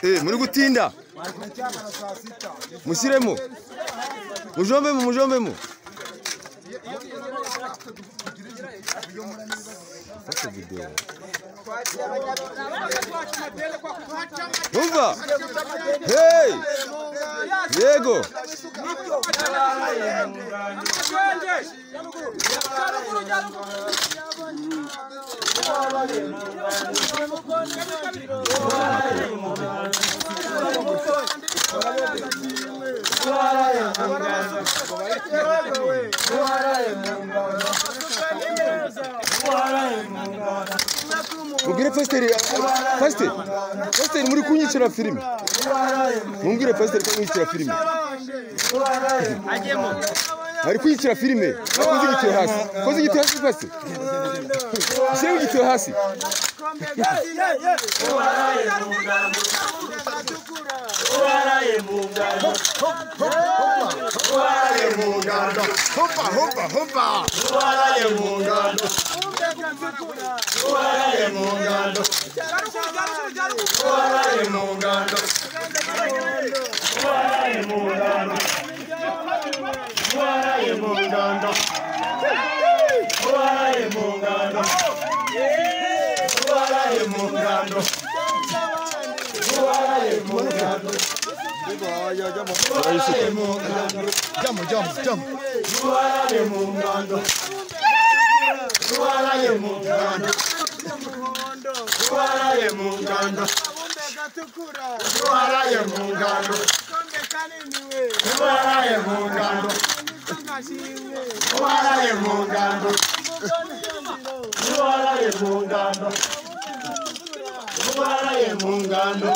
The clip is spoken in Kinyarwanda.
muri gutinda. Musiremo. Mujombemo. Fata video. Umva. Hey! Yego. Mubwire Pasteur muri kunyicira filime. Mubwire Pasteur ko kunyicira filime. Ari kunyicira filime. Akoze igityo hasi. Koze igityo hasi Pasteur. Shyira igityo hasi. Mungando.